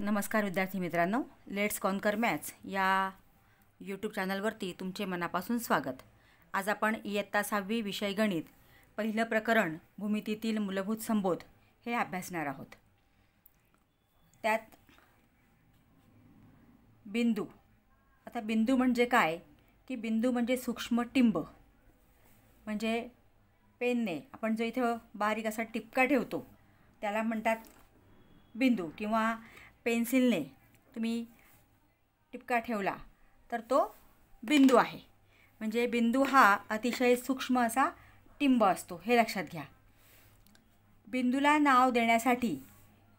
नमस्कार विद्यार्थी मित्रांनो, लेट्स कॉन्कर मॅथ्स या यूट्यूब चॅनलवरती तुमचे मनापासून स्वागत. आज आपण इयत्ता 6वी विषय गणित पहिलं प्रकरण भूमितीतील मूलभूत संबोध हे अभ्यासणार आहोत. त्यात बिंदू. आता बिंदू म्हणजे काय की बिंदू म्हणजे सूक्ष्म टिंब. म्हणजे पेनने आपण जो इथं बारीक असा टिपका ठेवतो त्याला म्हणतात बिंदू, किंवा पेन्सिलने तुम्ही टिपका ठेवला तर तो बिंदू आहे. म्हणजे बिंदू हा अतिशय सूक्ष्म असा टिंब असतो, हे लक्षात घ्या. बिंदूला नाव देण्यासाठी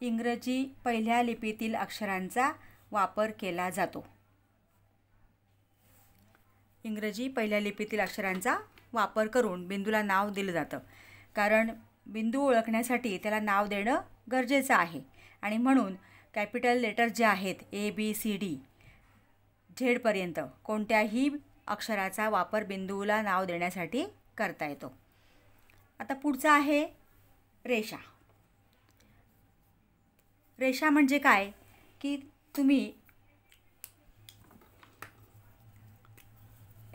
इंग्रजी पहिल्या लिपीतील अक्षरांचा वापर केला जातो. इंग्रजी पहिल्या लिपीतील अक्षरांचा वापर करून बिंदूला नाव दिलं जातं, कारण बिंदू ओळखण्यासाठी त्याला नाव देणं गरजेचं आहे. आणि म्हणून कॅपिटल लेटर जे आहेत ABCD झेडपर्यंत कोणत्याही अक्षराचा वापर बिंदूला नाव देण्यासाठी करता येतो. आता पुढचा आहे रेषा. रेषा म्हणजे काय की तुम्ही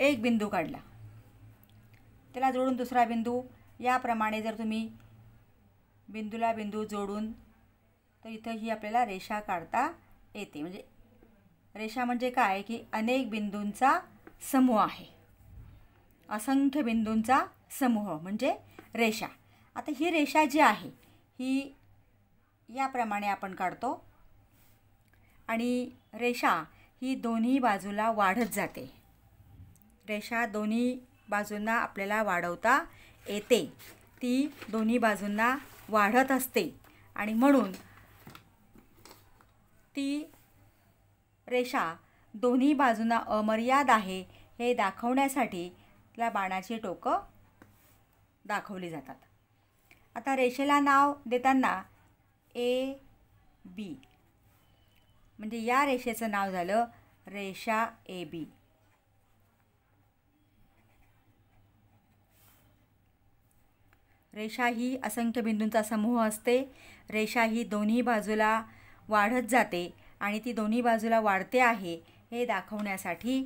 एक बिंदू काढला, त्याला जोडून दुसरा बिंदू, याप्रमाणे जर तुम्ही बिंदूला बिंदू जोडून तर इथं ही आपल्याला रेषा काढता येते. म्हणजे रेषा म्हणजे काय की अनेक बिंदूंचा समूह आहे. असंख्य बिंदूंचा समूह म्हणजे रेषा. आता ही रेषा जी आहे ही याप्रमाणे आपण काढतो आणि रेषा ही दोन्ही बाजूला वाढत जाते. रेषा दोन्ही बाजूंना आपल्याला वाढवता येते. ती दोन्ही बाजूंना वाढत असते आणि म्हणून ती रेषा दोन्ही बाजूंना अमर्याद आहे हे दाखवण्यासाठी त्याला बाणाची टोकं दाखवली जातात. आता रेषेला नाव देताना AB म्हणजे या रेषेचं नाव झालं रेषा AB. रेषा ही असंख्य बिंदूंचा समूह असते. रेषा ही दोन्ही बाजूला वाढत जाते आणि ती दोन्ही बाजूला वाढते आहे हे दाखवण्यासाठी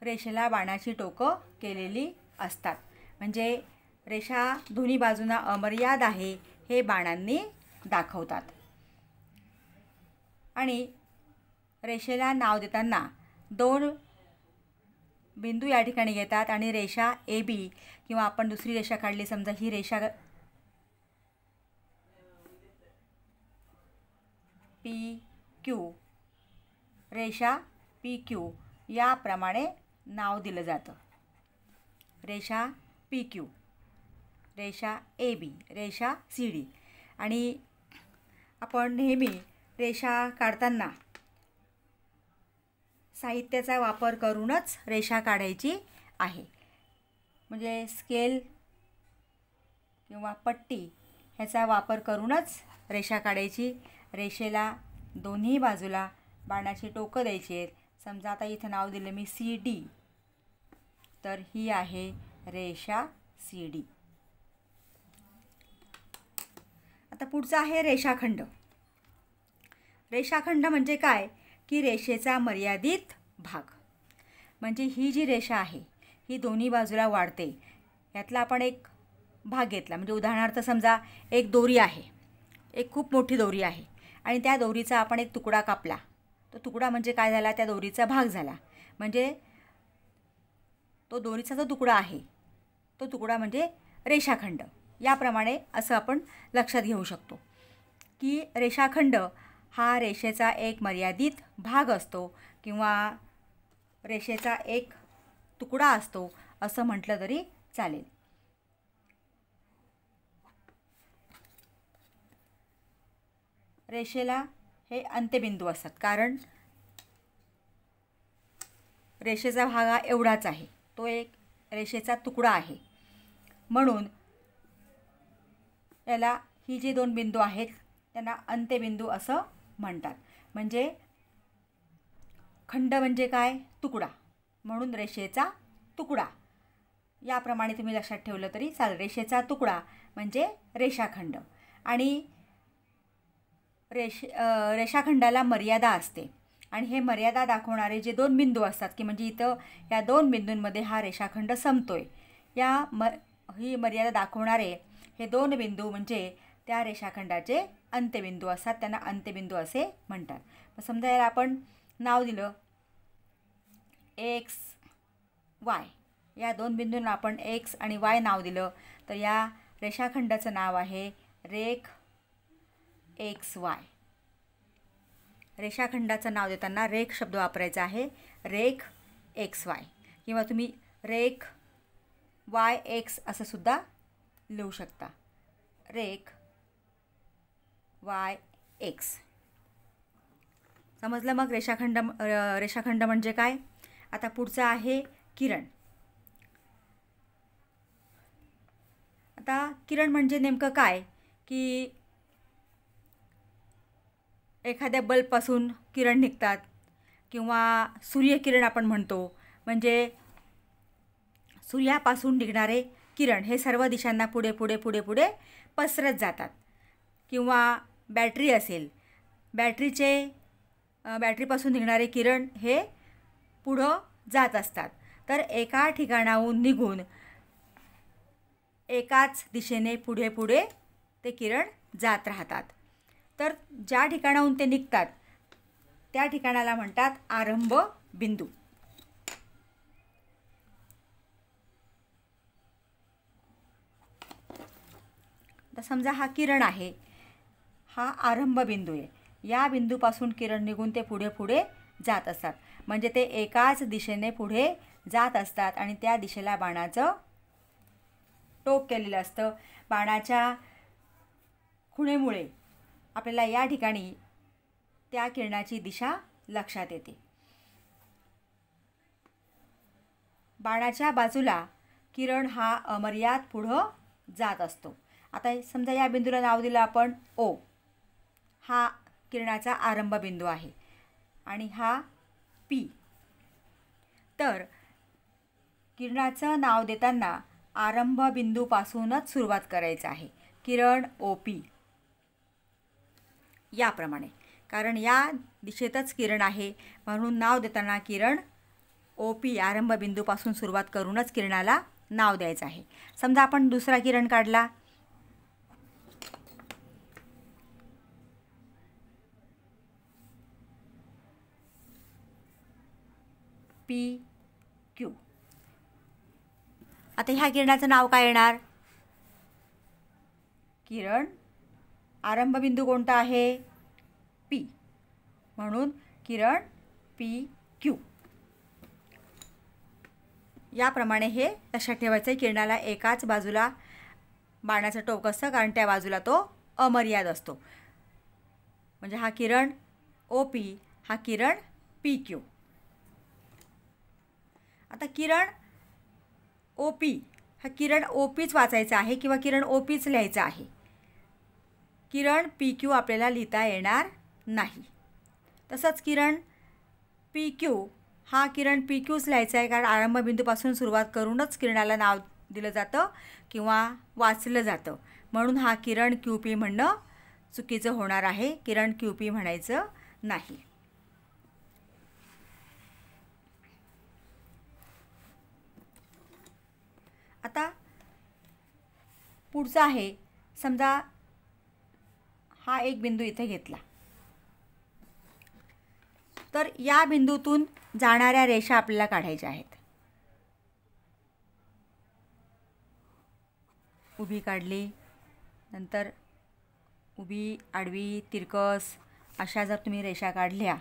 रेषेला बाणाची टोकं केलेली असतात. म्हणजे रेषा दोन्ही बाजूंना अमर्याद आहे हे बाणांनी दाखवतात. आणि रेषेला नाव देताना दोन बिंदू या ठिकाणी घेतात आणि रेषा AB, किंवा आपण दुसरी रेषा काढली, समजा ही रेषा PQ, रेषा PQ याप्रमाणे नाव दिलं जातं. रेषा PQ, रेषा AB, रेषा CD. आणि आपण नेहमी रेषा काढताना साहित्याचा वापर करूनच रेषा काढायची आहे. म्हणजे स्केल किंवा पट्टी ह्याचा वापर करूनच रेषा काढायची. रेषेला दोन्ही बाजूला बाणाची टोकं द्यायची आहेत. समजा आता इथं नाव दिलं मी CD, तर ही आहे रेषा CD. आता पुढचा आहे रेषाखंड. रेषाखंड म्हणजे काय की रेषेचा मर्यादित भाग. म्हणजे ही जी रेषा आहे ही दोन्ही बाजूला वाढते. यातला आपण एक भाग घेतला, म्हणजे उदाहरणार्थ समजा एक दोरी आहे, एक खूप मोठी दोरी आहे आणि त्या दोरीचा आपण एक तुकडा कापला. तो तुकडा म्हणजे काय झाला, त्या दोरीचा भाग झाला. म्हणजे तो दोरीचा जो तुकडा आहे तो तुकडा म्हणजे रेषाखंड. याप्रमाणे असं आपण लक्षात घेऊ शकतो की रेषाखंड हा रेषेचा एक मर्यादित भाग असतो किंवा रेषेचा एक तुकडा असतो असं म्हटलं तरी चालेल. रेषेला हे अंत्यबिंदू असतात, कारण रेषेचा भाग हा एवढाच आहे, तो एक रेषेचा तुकडा आहे. म्हणून याला ही जी दोन बिंदू आहेत त्यांना अंत्यबिंदू असं म्हणतात. म्हणजे खंड म्हणजे काय, तुकडा, म्हणून रेषेचा तुकडा. याप्रमाणे तुम्ही लक्षात ठेवलं तरी चालेल. रेषेचा तुकडा म्हणजे रेषाखंड. आणि रेषाखंडाला मर्यादा असते आणि हे मर्यादा दाखवणारे जे दोन बिंदू असतात की म्हणजे इथं या दोन बिंदूंमध्ये हा रेषाखंड संपतोय, ही मर्यादा दाखवणारे हे दोन बिंदू म्हणजे त्या रेषाखंडाचे अंत्यबिंदू असतात, त्यांना अंत्यबिंदू असे म्हणतात. मग समजा याला आपण नाव दिलं एक्स वाय, या दोन बिंदूंना आपण एक्स आणि वाय नाव दिलं तर या रेषाखंडाचं नाव आहे रेख एक्स वाय. रेषाखंडाचं नाव देताना रेख शब्द वापरायचा आहे, रेख एक्स वाय, किंवा तुम्ही रेख वाय एक्स असं सुद्धा लिहू शकता, रेख वाय एक्स. समजलं मग रेषाखंड म्हणजे काय. आता पुढचं आहे किरण. आता किरण म्हणजे नेमकं काय की एखाद्या बल्बपासून किरण निघतात किंवा सूर्यकिरण आपण म्हणतो, म्हणजे सूर्यापासून निघणारे किरण हे सर्व दिशांना पुढे पुढे पुढे पुढे पसरत जातात. किंवा बॅटरी असेल, बॅटरीपासून निघणारे किरण हे पुढं जात असतात. तर एका ठिकाणाहून निघून एकाच दिशेने पुढे पुढे ते किरण जात राहतात. तर ज्या ठिकाणाहून ते निघतात त्या ठिकाणाला म्हणतात आरंभ बिंदू. तर समजा हा किरण आहे, हा आरंभ बिंदू आहे. या बिंदूपासून किरण निघून ते पुढे पुढे जात असतात, म्हणजे ते एकाच दिशेने पुढे जात असतात आणि त्या दिशेला बाणाचं टोक केलेलं असतं. बाणाच्या खुणेमुळे आपल्याला या ठिकाणी त्या किरणाची दिशा लक्षात येते. बाणाच्या बाजूला किरण हा अमर्याद पुढं जात असतो. आता समजा या बिंदूला नाव दिलं आपण ओ, हा किरणाचा आरंभ बिंदू आहे आणि हा पी. तर किरणाचं नाव देताना आरंभ बिंदूपासूनच सुरुवात करायचं आहे, किरण ओ पी याप्रमाणे, कारण या दिशेतच किरण आहे म्हणून नाव देताना किरण ओ पी आरंभ बिंदूपासून सुरुवात करूनच किरणाला नाव द्यायचं आहे. समजा आपण दुसरा किरण काढला, पी क्यू. आता ह्या किरणाचं नाव काय येणार. किरण आरंभ बिंदू कोणता आहे, पी, म्हणून किरण पी क्यू. याप्रमाणे हे लक्षात ठेवायचं आहे. किरणाला एकाच बाजूला बाणाचं टोक असतं कारण त्या बाजूला तो अमर्याद असतो. म्हणजे हा किरण ओ पी, हा किरण पी क्यू. आता किरण ओ पी, हा किरण ओ पीच वाचायचा आहे किंवा किरण ओ पीच लिहायचं आहे. किरण पी क्यू आपल्याला लिहिता येणार नाही. तसंच किरण पी क्यू, हा किरण पी क्यूच लिहायचा आहे कारण आरंभ बिंदूपासून सुरुवात करूनच किरणाला नाव दिलं जातं किंवा वाचलं जातं, म्हणून हा किरण क्यू पी म्हणणं चुकीचं होणार आहे. किरण क्यू पी म्हणायचं नाही. आता पुढचा आहे, समजा हा एक बिंदू इथे घेतला तर या बिंदूतून जाणाऱ्या रेषा आपल्याला काढायच्या आहेत. उभी काढली, नंतर उभी, आडवी, तिरकस अशा जर तुम्ही रेषा काढल्या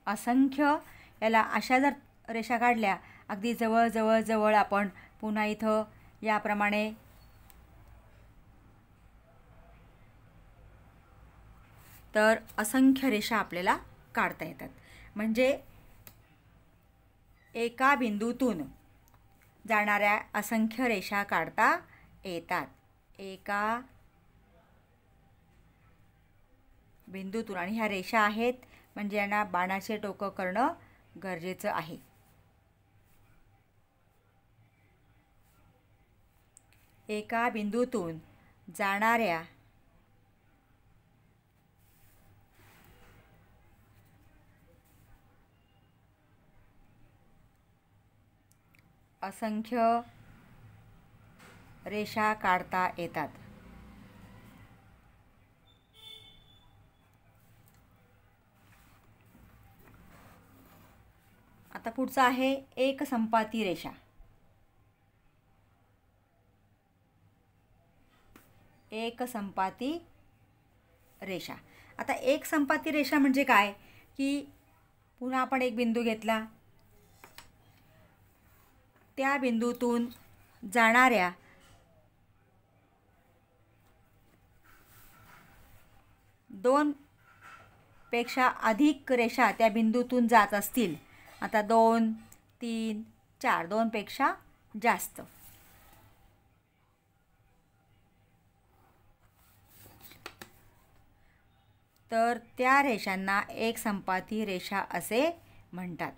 असंख्य याला अशा जर रेषा काढल्या अगदी जवळ जवळ जवळ आपण पुन्हा इथं याप्रमाणे तर असंख्य रेषा आपल्याला काढता येतात. म्हणजे एका बिंदूतून जाणाऱ्या असंख्य रेषा काढता येतात. एका बिंदूतून, आणि ह्या रेषा आहेत म्हणजे यांना बाणाचे टोकं करणं गरजेचं आहे. एका बिंदूतून जाणाऱ्या असंख्य रेषा काढता येतात. आता पुढचं आहे एकसंपाती रेषा. एकसंपाती रेषा. आता एकसंपाती रेषा म्हणजे काय की पुन्हा आपण एक बिंदू घेतला, त्या बिंदूतून जाणाऱ्या दोन पेक्षा अधिक रेषा त्या बिंदूतून जात असतील. आता 2, 3, 4, 2 पेक्षा जास्त, तर त्या रेषांना एकसंपाती रेषा असे म्हणतात.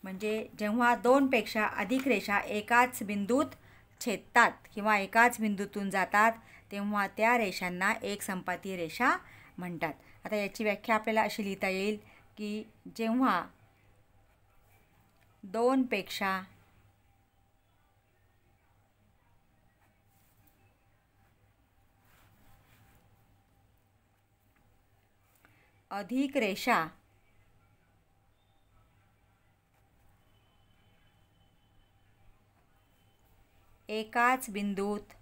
म्हणजे जेव्हा 2 पेक्षा अधिक रेषा एकाच बिंदूत छेदतात किंवा एकाच बिंदूतून जातात तेव्हा त्या रेषांना एकसंपाती रेषा म्हणतात. आता याची व्याख्या आपल्याला अशी लिहिता येईल की जेव्हा 2 पेक्षा अधिक रेषा एकाच बिंदूत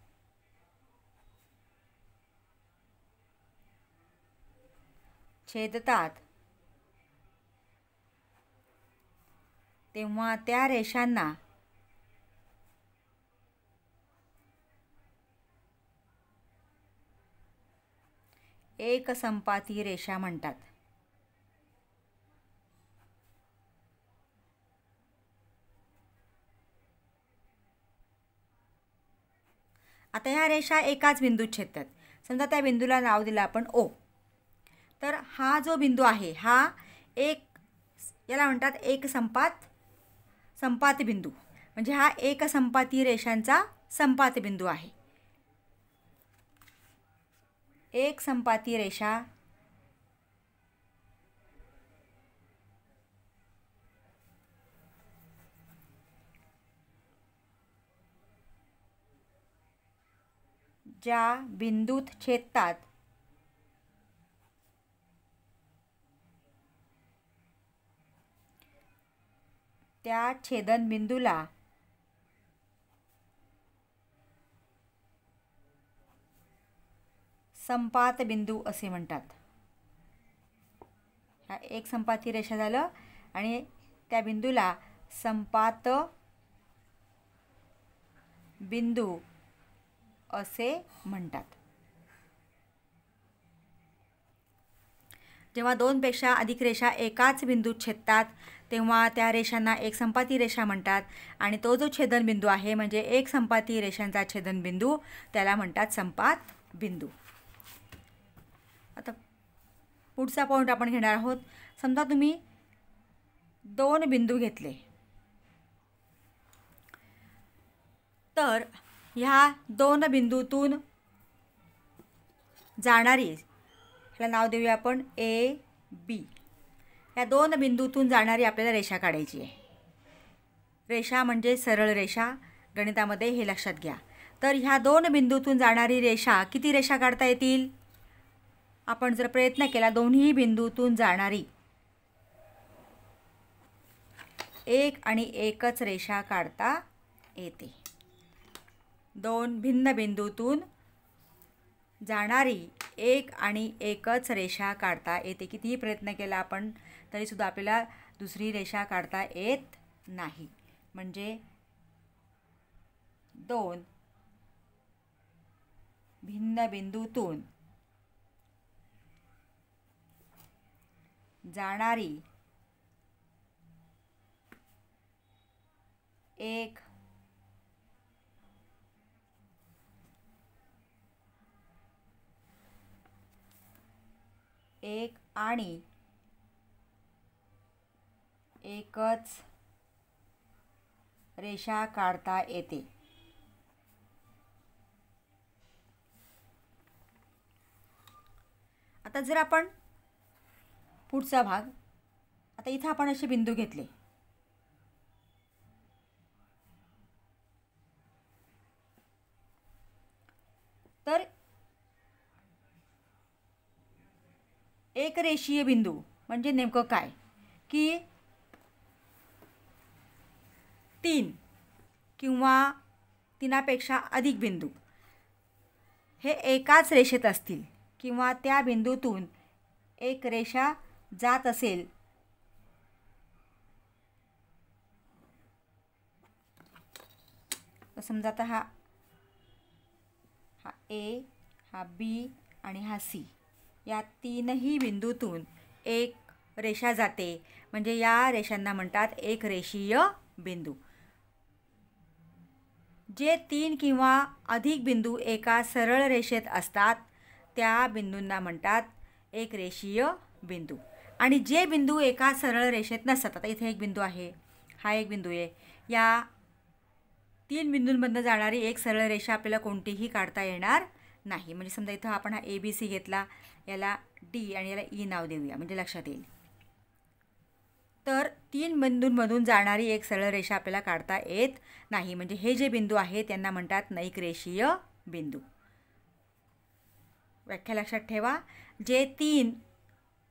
छेदतात तेव्हा त्या रेषांना एकसंपाती रेषा म्हणतात. आता ह्या रेषा एकाच बिंदूत छेदतात. समजा त्या बिंदूला नाव दिलं आपण ओ. तर हा जो बिंदू आहे हा याला म्हणतात संपात बिंदू. म्हणजे हा एकसंपाती रेषांचा संपात बिंदू आहे. एकसंपाती रेषा ज्या बिंदूत छेदतात त्या छेदनबिंदूला संपात बिंदू असे म्हणतात. हा एकसंपाती रेषा झालं आणि त्या बिंदूला संपात बिंदू असे म्हणतात. जेव्हा 2 पेक्षा अधिक रेषा एकाच बिंदूत छेदतात तेव्हा त्या रेषांना एकसंपाती रेषा म्हणतात. आणि तो जो छेदनबिंदू आहे म्हणजे एकसंपाती रेषांचा छेदनबिंदू त्याला म्हणतात संपात बिंदू. आता पुढचा पॉईंट आपण घेणार आहोत. समजा तुम्ही 2 बिंदू घेतले, तर ह्या 2 बिंदूतून जाणारी, ह्याला नाव देऊया आपण ए बी. या 2 बिंदूतून जाणारी आपल्याला रेषा काढायची आहे. रेषा म्हणजे सरळ रेषा, गणितामध्ये हे लक्षात घ्या. तर ह्या 2 बिंदूतून जाणारी रेषा, किती रेषा काढता येतील? आपण जर प्रयत्न केला दोन्ही बिंदूतून जाणारी एक आणि एकच रेषा काढता येते. 2 भिन्न बिंदूतून जाणारी एक आणि एकच रेषा काढता येते. कितीही प्रयत्न केला आपण तरीसुद्धा आपल्याला दुसरी रेषा काढता येत नाही. म्हणजे 2 भिन्न बिंदूतून जाणारी एक एक आणि एकच रेषा काढता येते. आता जर आपण पुढचा भाग, आता इथं आपण असे बिंदू घेतले, तर एक रेषीय बिंदू म्हणजे नेमकं काय की 3 किंवा 3पेक्षा अधिक बिंदू हे एकाच रेषेत असतील किंवा त्या बिंदूतून एक रेषा जात असेल तर समजा आता हा ए, हा बी आणि हा सी, या तीनही बिंदूतून एक रेषा जाते म्हणजे या रेषांना म्हणतात एक रेषीय बिंदू. जे 3 किंवा अधिक बिंदू एका सरळ रेषेत असतात त्या बिंदूंना म्हणतात एक रेषीय बिंदू. आणि जे बिंदू एका सरळ रेषेत नसतात, आता इथे एक बिंदू आहे, हा एक बिंदू आहे, या 3 बिंदूंमधून जाणारी एक सरळ रेषा आपल्याला कोणतीही काढता येणार नाही. म्हणजे समजा इथं आपण हा ABC घेतला, याला D आणि याला E नाव देऊया म्हणजे लक्षात येईल. तर 3 बिंदूंमधून जाणारी एक सरळ रेषा आपल्याला काढता येत नाही. म्हणजे हे जे बिंदू आहेत त्यांना म्हणतात नैक रेषीय बिंदू. व्याख्या लक्षात ठेवा. जे 3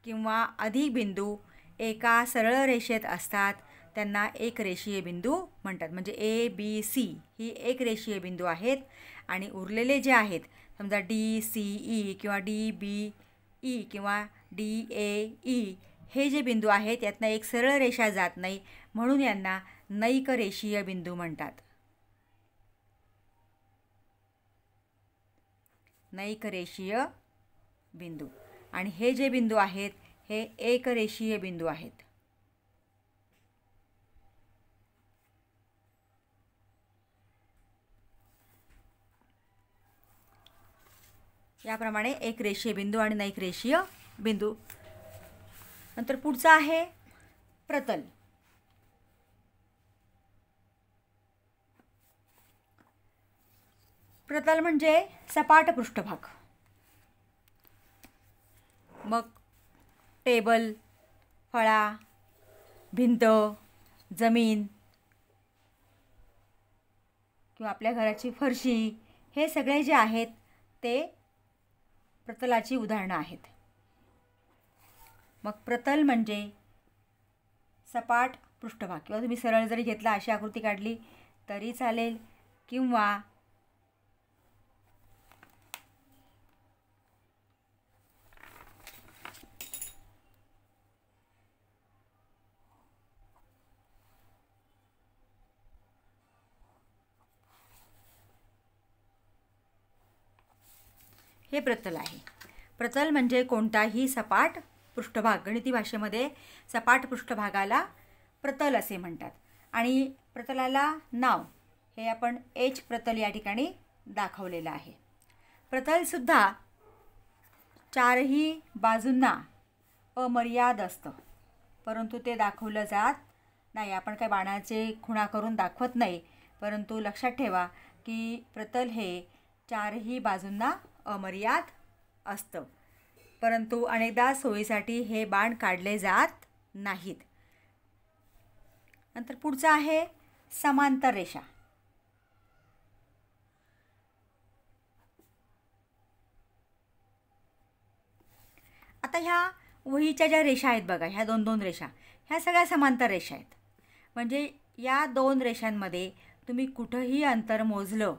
किंवा अधिक बिंदू एका सरळ रेषेत असतात त्यांना एक रेषीय बिंदू म्हणतात. म्हणजे ABC ही एक रेषीय बिंदू आहेत आणि उरलेले जे आहेत समजा DCE किंवा DBE किंवा DAE हे जे बिंदू आहेत यातनं एक सरळ रेषा जात नाही म्हणून यांना नैक रेषीय बिंदू म्हणतात. नैक रेषीय बिंदू. आणि हे जे बिंदू आहेत हे एक रेषीय बिंदू आहेत. याप्रमाणे एक रेषीय बिंदू आणि नैक रेषीय बिंदू. नंतर पुढचा आहे प्रतल. प्रतल म्हणजे सपाट पृष्ठभाग. मग टेबल, फळा, भिंत, जमीन किंवा आपल्या घराची फरशी हे सगळे जे आहेत ते प्रतलाची उदाहरणं आहेत. मग प्रतल म्हणजे सपाट पृष्ठभाग किंवा तुम्ही सरळ जरी घेतला अशी आकृती काढली तरी चालेल किंवा हे प्रतल आहे. प्रतल म्हणजे कोणताही सपाट पृष्ठभाग. गणिती भाषेमध्ये सपाट पृष्ठभागाला प्रतल असे म्हणतात. आणि प्रतलाला नाव हे आपण H प्रतल या ठिकाणी दाखवलेलं आहे. प्रतलसुद्धा चारही बाजूंना अमर्याद असतं परंतु ते दाखवलं जात नाही. आपण काय बाणाचे खुणा करून दाखवत नाही, परंतु लक्षात ठेवा की प्रतल हे चारही बाजूंना अमर्याद असतं परंतु अनेकदा सोयीसाठी हे बाण काढले जात नाहीत. नंतर पुढचं आहे समांतर रेषा. आता ह्या वहीच्या ज्या रेषा आहेत बघा, ह्या 2-2 रेषा, ह्या सगळ्या समांतर रेषा आहेत. म्हणजे या 2 रेषांमध्ये तुम्ही कुठंही अंतर मोजलं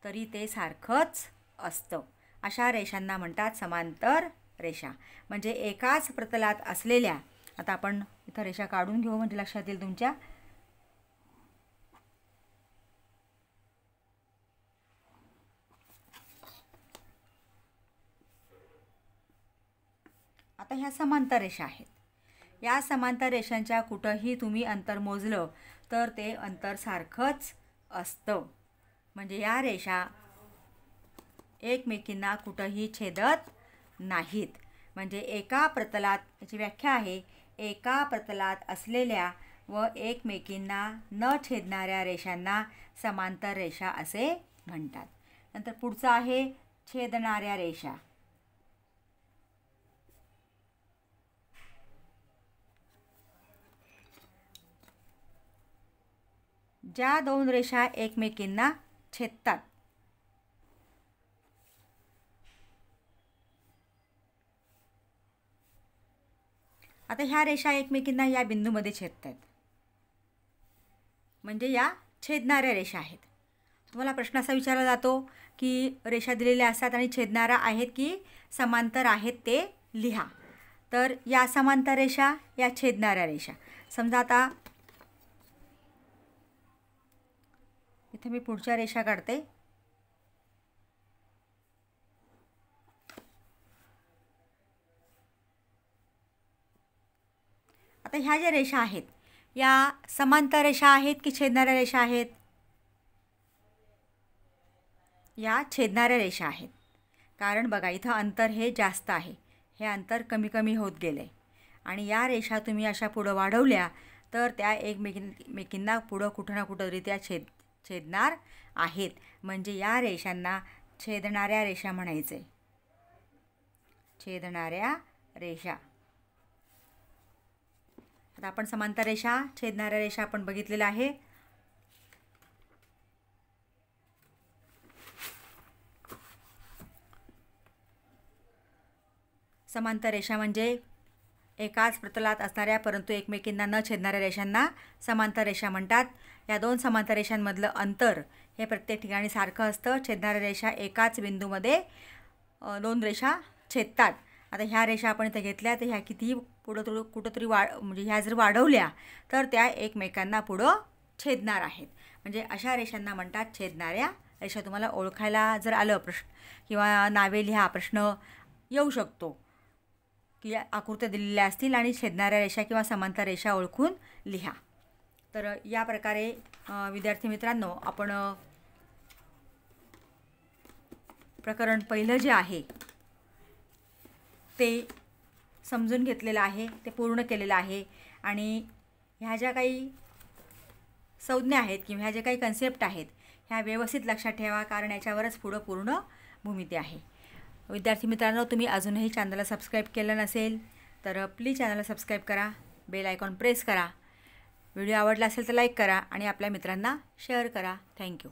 तरी ते सारखंच असतं. अशा रेषांना म्हणतात समांतर रेषा. म्हणजे एकाच प्रतलात असलेल्या, आता आपण इथं रेषा काढून घेऊ म्हणजे लक्षात येईल तुमच्या. आता ह्या समांतर रेषा आहेत. या समांतर रेषांच्या कुठंही तुम्ही अंतर मोजलं तर ते अंतर सारखंच असतं. म्हणजे या रेषा एकमेकींना कुठंही छेदत नाहीत. म्हणजे एका प्रतलात, याची व्याख्या आहे, एका प्रतलात असलेल्या व एकमेकींना न छेदणाऱ्या रेषांना समांतर रेषा असे म्हणतात. नंतर पुढचं आहे छेदणाऱ्या रेषा. ज्या दोन रेषा एकमेकींना छेदतात. आता ह्या रेषा एकमेकींना या बिंदूमध्ये छेदतात, म्हणजे या छेदणाऱ्या रेषा आहेत. तुम्हाला प्रश्न असा विचारला जातो की रेषा दिलेल्या असतात आणि छेदणारा आहेत की समांतर आहेत ते लिहा. तर या समांतर रेषा, या छेदणाऱ्या रेषा. समजा आता इथे मी पुढच्या रेषा काढते. आता ह्या ज्या रेषा आहेत या समांतर रेषा आहेत की छेदणाऱ्या रेषा आहेत? या छेदणाऱ्या रेषा आहेत. कारण बघा इथं अंतर हे जास्त आहे, हे अंतर कमी कमी होत गेले आणि या रेषा तुम्ही अशा पुढं वाढवल्या तर त्या एकमेकींना पुढं कुठं ना कुठंतरी त्या छेदणार आहेत. म्हणजे या रेषांना छेदणाऱ्या रेषा म्हणायचे. छेदणाऱ्या रेषा. आता आपण समांतर रेषा, छेदणाऱ्या रेषा आपण बघितलेलं आहे. समांतर रेषा म्हणजे एकाच प्रतलात असणाऱ्या परंतु एकमेकींना न छेदणाऱ्या रेषांना समांतर रेषा म्हणतात. या दोन समांतर रेषांमधलं अंतर हे प्रत्येक ठिकाणी सारखं असतं. छेदणाऱ्या रेषा एकाच बिंदूमध्ये दोन रेषा छेदतात. आता ह्या रेषा आपण इथे घेतल्या तर ह्या कितीही पुढं कुठंतरी म्हणजे ह्या जर वाढवल्या तर त्या एकमेकांना पुढं छेदणार आहेत. म्हणजे अशा रेषांना म्हणतात छेदणाऱ्या रेषा. तुम्हाला ओळखायला जर आलं प्रश्न किंवा नावे लिहा, प्रश्न येऊ शकतो की आकृत्या दिलेल्या असतील आणि छेदणाऱ्या रेषा किंवा समांतर रेषा ओळखून लिहा. तर या प्रकारे विद्यार्थी मित्रांनो आपण प्रकरण पहिलं जे आहे ते समजून घेतलेलं आहे, ते पूर्ण केलेलं आहे. आणि ह्या ज्या काही संज्ञा आहेत किंवा ह्या ज्या काही कन्सेप्ट आहेत ह्या व्यवस्थित लक्षात ठेवा, कारण याच्यावरच पुढं पूर्ण भूमिती आहे. विद्यार्थी मित्रांनो, तुम्ही अजूनही चॅनलला सबस्क्राईब केलं नसेल तर प्लीज चॅनलला सबस्क्राईब करा, बेल आयकॉन प्रेस करा. व्हिडिओ आवडला असेल तर लाईक करा आणि आपल्या मित्रांना शेअर करा. थँक्यू.